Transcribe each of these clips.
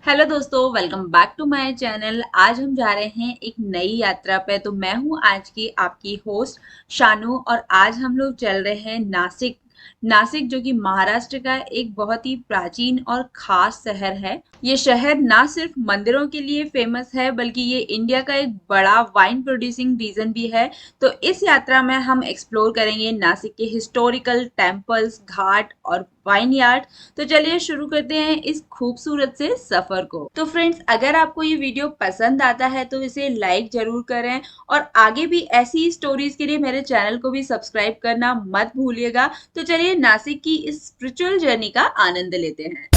Hello दोस्तों, welcome back to my channel. आज हम जा रहे हैं एक नई यात्रा पे। तो मैं हूं आज की आपकी होस्ट शानू और आज हम लोग चल रहे हैं नासिक। नासिक जो कि महाराष्ट्र का एक बहुत ही प्राचीन और खास शहर है। ये शहर ना सिर्फ मंदिरों के लिए फेमस है बल्कि ये इंडिया का एक बड़ा वाइन प्रोड्यूसिंग रीजन भी है। तो इस यात्रा में हम एक्सप्लोर करेंगे नासिक के हिस्टोरिकल टेम्पल्स, घाट और वाइन यार्ड। तो चलिए शुरू करते हैं इस खूबसूरत से सफर को। तो फ्रेंड्स, अगर आपको ये वीडियो पसंद आता है तो इसे लाइक जरूर करें और आगे भी ऐसी स्टोरीज के लिए मेरे चैनल को भी सब्सक्राइब करना मत भूलिएगा। तो चलिए नासिक की इस स्पिरिचुअल जर्नी का आनंद लेते हैं।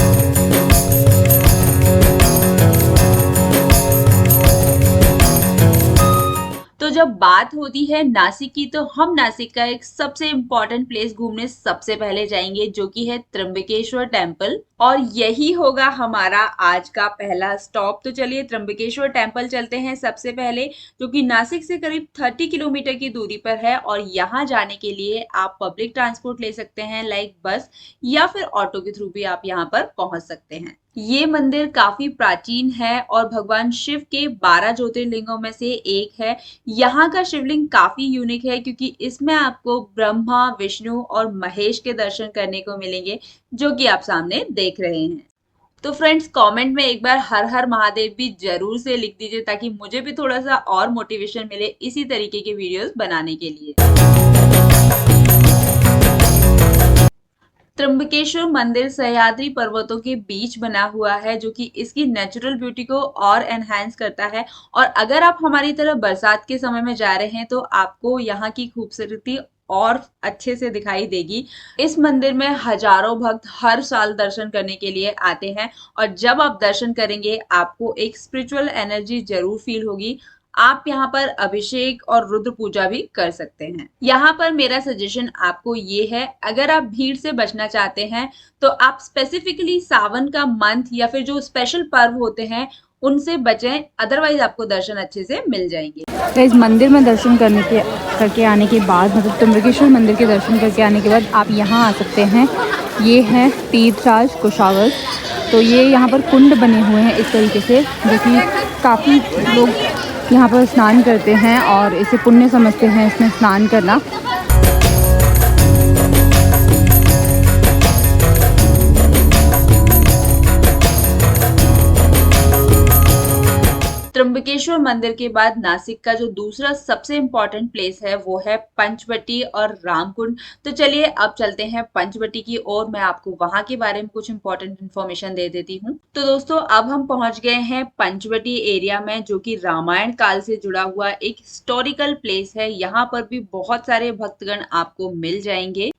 तो जब बात होती है नासिक की तो हम नासिक का एक सबसे इम्पोर्टेंट प्लेस घूमने सबसे पहले जाएंगे जो कि है त्र्यंबकेश्वर टेम्पल और यही होगा हमारा आज का पहला स्टॉप। तो चलिए त्र्यंबकेश्वर टेम्पल चलते हैं सबसे पहले, जो कि नासिक से करीब 30 किलोमीटर की दूरी पर है। और यहाँ जाने के लिए आप पब्लिक ट्रांसपोर्ट ले सकते हैं लाइक बस या फिर ऑटो के थ्रू भी आप यहाँ पर पहुंच सकते हैं। ये मंदिर काफी प्राचीन है और भगवान शिव के 12 ज्योतिर्लिंगों में से एक है। यहाँ का शिवलिंग काफी यूनिक है क्योंकि इसमें आपको ब्रह्मा, विष्णु और महेश के दर्शन करने को मिलेंगे, जो कि आप सामने देख रहे हैं। तो फ्रेंड्स, कमेंट में एक बार हर हर महादेव भी जरूर से लिख दीजिए ताकि मुझे भी थोड़ा सा और मोटिवेशन मिले इसी तरीके के वीडियोस बनाने के लिए। त्र्यंबकेश्वर मंदिर सह्याद्री पर्वतों के बीच बना हुआ है, जो कि इसकी नेचुरल ब्यूटी को और एनहांस करता है। और अगर आप हमारी तरह बरसात के समय में जा रहे हैं तो आपको यहाँ की खूबसूरती और अच्छे से दिखाई देगी। इस मंदिर में हजारों भक्त हर साल दर्शन करने के लिए आते हैं और जब आप दर्शन करेंगे आपको एक स्पिरिचुअल एनर्जी जरूर फील होगी। आप यहाँ पर अभिषेक और रुद्र पूजा भी कर सकते हैं। यहाँ पर मेरा सजेशन आपको ये है, अगर आप भीड़ से बचना चाहते हैं तो आप स्पेसिफिकली सावन का मंथ या फिर जो स्पेशल पर्व होते हैं उनसे बचें, अदरवाइज आपको दर्शन अच्छे से मिल जाएंगे। तो इस मंदिर में दर्शन करके आने के बाद, मतलब त्र्यंबकेश्वर मंदिर के दर्शन करके आने के बाद आप यहाँ आ सकते हैं। ये है तीर्थराज कुशावर। तो ये यहाँ पर कुंड बने हुए हैं इस तरीके से, जो कि काफ़ी लोग यहाँ पर स्नान करते हैं और इसे पुण्य समझते हैं इसमें स्नान करना। त्र्यंबकेश्वर मंदिर के बाद नासिक का जो दूसरा सबसे इम्पोर्टेंट प्लेस है वो है पंचवटी और रामकुंड। तो चलिए अब चलते हैं पंचवटी की ओर। मैं आपको वहां के बारे में कुछ इंपॉर्टेंट इन्फॉर्मेशन दे देती हूँ। तो दोस्तों, अब हम पहुंच गए हैं पंचवटी एरिया में, जो कि रामायण काल से जुड़ा हुआ एक हिस्टोरिकल प्लेस है। यहाँ पर भी बहुत सारे भक्तगण आपको मिल जाएंगे।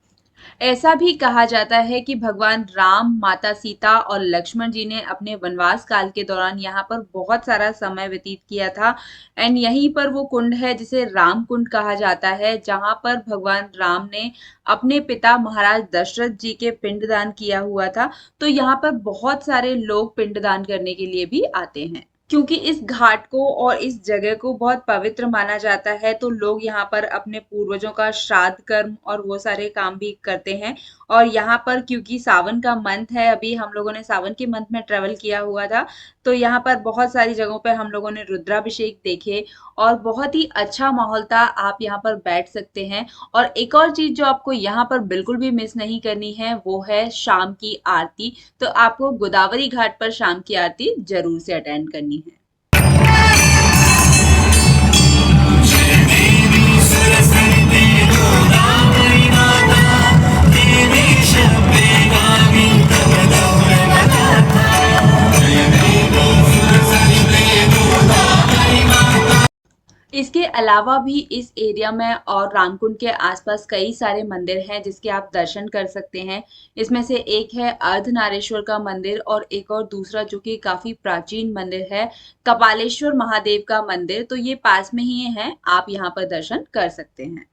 ऐसा भी कहा जाता है कि भगवान राम, माता सीता और लक्ष्मण जी ने अपने वनवास काल के दौरान यहाँ पर बहुत सारा समय व्यतीत किया था। एंड यहीं पर वो कुंड है जिसे राम कुंड कहा जाता है, जहां पर भगवान राम ने अपने पिता महाराज दशरथ जी के पिंडदान किया हुआ था। तो यहाँ पर बहुत सारे लोग पिंडदान करने के लिए भी आते हैं। क्योंकि इस घाट को और इस जगह को बहुत पवित्र माना जाता है तो लोग यहाँ पर अपने पूर्वजों का श्राद्ध कर्म और वो सारे काम भी करते हैं। और यहाँ पर क्योंकि सावन का मंथ है, अभी हम लोगों ने सावन के मंथ में ट्रेवल किया हुआ था, तो यहाँ पर बहुत सारी जगहों पे हम लोगों ने रुद्राभिषेक देखे और बहुत ही अच्छा माहौल था। आप यहाँ पर बैठ सकते हैं। और एक और चीज जो आपको यहाँ पर बिल्कुल भी मिस नहीं करनी है वो है शाम की आरती। तो आपको गोदावरी घाट पर शाम की आरती जरूर से अटेंड करनी है। इसके अलावा भी इस एरिया में और रामकुंड के आसपास कई सारे मंदिर हैं जिसके आप दर्शन कर सकते हैं। इसमें से एक है अर्धनारेश्वर का मंदिर और एक और दूसरा जो कि काफी प्राचीन मंदिर है, कपालेश्वर महादेव का मंदिर। तो ये पास में ही है, आप यहाँ पर दर्शन कर सकते हैं।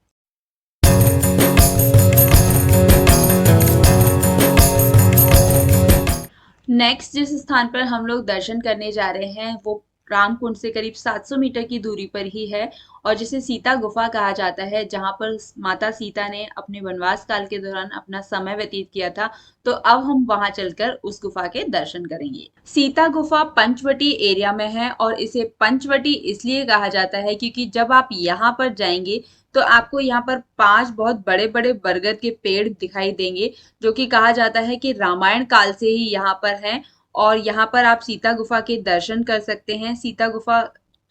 नेक्स्ट जिस स्थान पर हम लोग दर्शन करने जा रहे हैं वो रामकुंड से करीब 700 मीटर की दूरी पर ही है और जिसे सीता गुफा कहा जाता है, जहां पर माता सीता ने अपने वनवास काल के दौरान अपना समय व्यतीत किया था। तो अब हम वहां चलकर उस गुफा के दर्शन करेंगे। सीता गुफा पंचवटी एरिया में है और इसे पंचवटी इसलिए कहा जाता है क्योंकि जब आप यहाँ पर जाएंगे तो आपको यहाँ पर 5 बहुत बड़े बड़े बरगद के पेड़ दिखाई देंगे, जो कि कहा जाता है कि रामायण काल से ही यहाँ पर हैं। और यहाँ पर आप सीता गुफा के दर्शन कर सकते हैं। सीता गुफा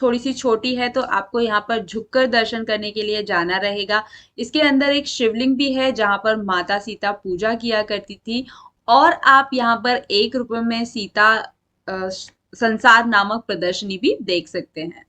थोड़ी सी छोटी है तो आपको यहाँ पर झुककर दर्शन करने के लिए जाना रहेगा। इसके अंदर एक शिवलिंग भी है जहाँ पर माता सीता पूजा किया करती थी। और आप यहाँ पर 1 रुपए में सीता संसार नामक प्रदर्शनी भी देख सकते हैं।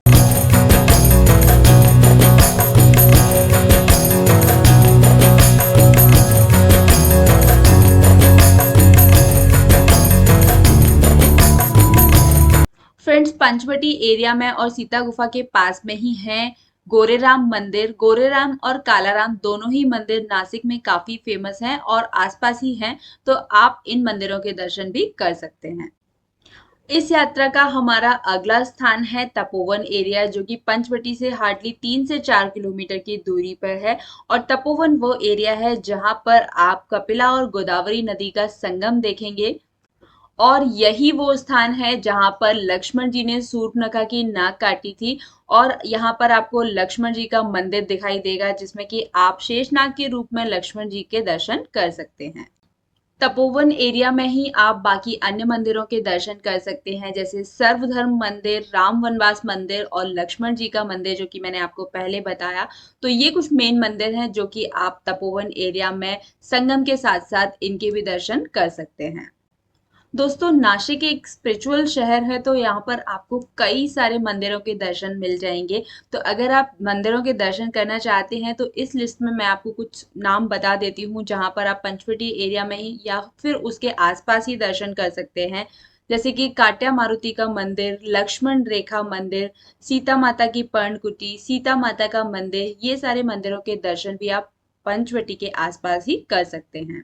फ्रेंड्स, पंचवटी एरिया में और सीता गुफा के पास में ही है गोरेराम मंदिर। गोरेराम और कालाराम दोनों ही मंदिर नासिक में काफी फेमस हैं और आसपास ही हैं, तो आप इन मंदिरों के दर्शन भी कर सकते हैं। इस यात्रा का हमारा अगला स्थान है तपोवन एरिया, जो कि पंचवटी से हार्डली 3 से 4 किलोमीटर की दूरी पर है। और तपोवन वो एरिया है जहां पर आप कपिला और गोदावरी नदी का संगम देखेंगे। और यही वो स्थान है जहां पर लक्ष्मण जी ने शूर्पणखा की नाक काटी थी। और यहाँ पर आपको लक्ष्मण जी का मंदिर दिखाई देगा, जिसमें कि आप शेषनाग के रूप में लक्ष्मण जी के दर्शन कर सकते हैं। तपोवन एरिया में ही आप बाकी अन्य मंदिरों के दर्शन कर सकते हैं, जैसे सर्वधर्म मंदिर, राम वनवास मंदिर और लक्ष्मण जी का मंदिर, जो कि मैंने आपको पहले बताया। तो ये कुछ मेन मंदिर हैं जो कि आप तपोवन एरिया में संगम के साथ साथ इनके भी दर्शन कर सकते हैं। दोस्तों, नासिक एक स्पिरिचुअल शहर है, तो यहाँ पर आपको कई सारे मंदिरों के दर्शन मिल जाएंगे। तो अगर आप मंदिरों के दर्शन करना चाहते हैं तो इस लिस्ट में मैं आपको कुछ नाम बता देती हूँ जहाँ पर आप पंचवटी एरिया में ही या फिर उसके आसपास ही दर्शन कर सकते हैं। जैसे कि काट्या मारुति का मंदिर, लक्ष्मण रेखा मंदिर, सीता माता की पर्णकुटी, सीता माता का मंदिर, ये सारे मंदिरों के दर्शन भी आप पंचवटी के आसपास ही कर सकते हैं।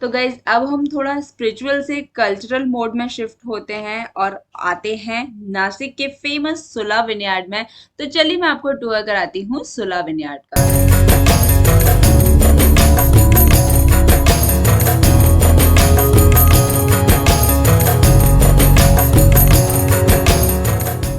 तो गाइज, अब हम थोड़ा स्पिरिचुअल से कल्चरल मोड में शिफ्ट होते हैं और आते हैं नासिक के फेमस सुला विनयार्ड में। तो चलिए मैं आपको टूर कराती हूँ सुला विनयार्ड का।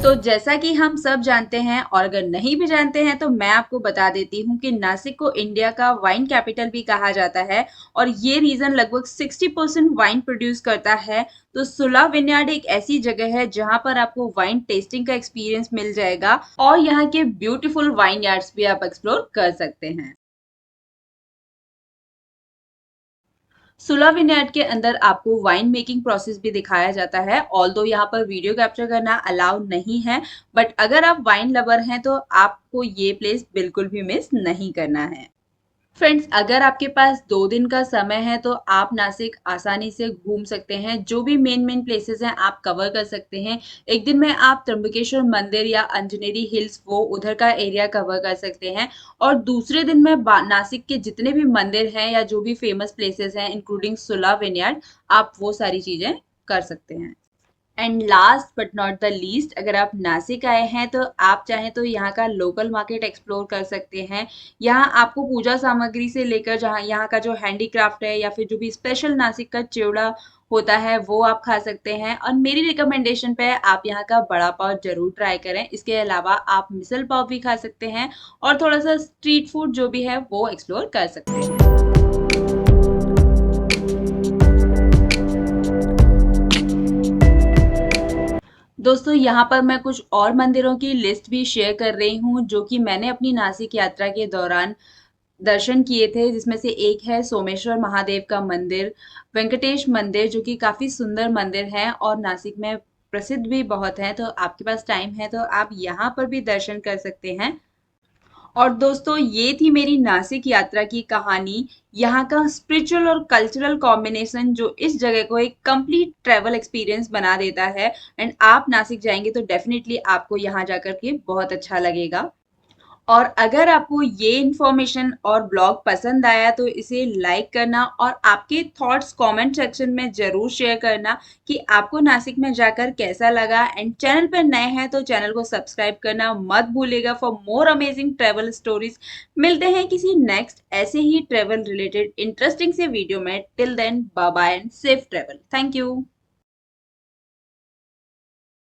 तो जैसा कि हम सब जानते हैं, और अगर नहीं भी जानते हैं तो मैं आपको बता देती हूँ कि नासिक को इंडिया का वाइन कैपिटल भी कहा जाता है और ये रीजन लगभग 60% वाइन प्रोड्यूस करता है। तो सुला विनयार्ड एक ऐसी जगह है जहां पर आपको वाइन टेस्टिंग का एक्सपीरियंस मिल जाएगा और यहाँ के ब्यूटीफुल वाइन यार्ड्स भी आप एक्सप्लोर कर सकते हैं। सुला विनयार्ड के अंदर आपको वाइन मेकिंग प्रोसेस भी दिखाया जाता है, ऑल्दो यहाँ पर वीडियो कैप्चर करना अलाउ नहीं है। बट अगर आप वाइन लवर हैं तो आपको ये प्लेस बिल्कुल भी मिस नहीं करना है। फ्रेंड्स, अगर आपके पास 2 दिन का समय है तो आप नासिक आसानी से घूम सकते हैं। जो भी मेन मेन प्लेसेस हैं आप कवर कर सकते हैं। एक दिन में आप त्र्यंबकेश्वर मंदिर या अंजनेरी हिल्स, वो उधर का एरिया कवर कर सकते हैं। और दूसरे दिन में नासिक के जितने भी मंदिर हैं या जो भी फेमस प्लेसेस हैं इंक्लूडिंग सुला विनयार्ड, आप वो सारी चीजें कर सकते हैं। And last but not the least, अगर आप नासिक आए हैं तो आप चाहें तो यहाँ का लोकल मार्केट एक्सप्लोर कर सकते हैं। यहाँ आपको पूजा सामग्री से लेकर जहाँ यहाँ का जो हैंडीक्राफ्ट है या फिर जो भी स्पेशल नासिक का चिवड़ा होता है वो आप खा सकते हैं। और मेरी रिकमेंडेशन पे आप यहाँ का बड़ा पाव जरूर ट्राई करें। इसके अलावा आप मिसल पाव भी खा सकते हैं और थोड़ा सा स्ट्रीट फूड जो भी है वो एक्सप्लोर कर सकते हैं। दोस्तों, यहाँ पर मैं कुछ और मंदिरों की लिस्ट भी शेयर कर रही हूँ जो कि मैंने अपनी नासिक यात्रा के दौरान दर्शन किए थे, जिसमें से एक है सोमेश्वर महादेव का मंदिर, वेंकटेश मंदिर जो कि काफी सुंदर मंदिर है और नासिक में प्रसिद्ध भी बहुत है। तो आपके पास टाइम है तो आप यहाँ पर भी दर्शन कर सकते हैं। और दोस्तों, ये थी मेरी नासिक यात्रा की कहानी। यहाँ का स्पिरिचुअल और कल्चरल कॉम्बिनेशन जो इस जगह को एक कंप्लीट ट्रैवल एक्सपीरियंस बना देता है। एंड आप नासिक जाएंगे तो डेफिनेटली आपको यहाँ जाकर के बहुत अच्छा लगेगा। और अगर आपको ये इन्फॉर्मेशन और ब्लॉग पसंद आया तो इसे लाइक करना और आपके थॉट्स कमेंट सेक्शन में ज़रूर शेयर करना कि आपको नासिक में जाकर कैसा लगा। एंड चैनल पर नए हैं तो चैनल को सब्सक्राइब करना मत भूलिएगा for more amazing travel stories. मिलते हैं किसी नेक्स्ट ऐसे ही ट्रैवल रिलेटेड इंटरेस्टिंग से वीडियो में। Till then bye bye and safe travel. Thank you.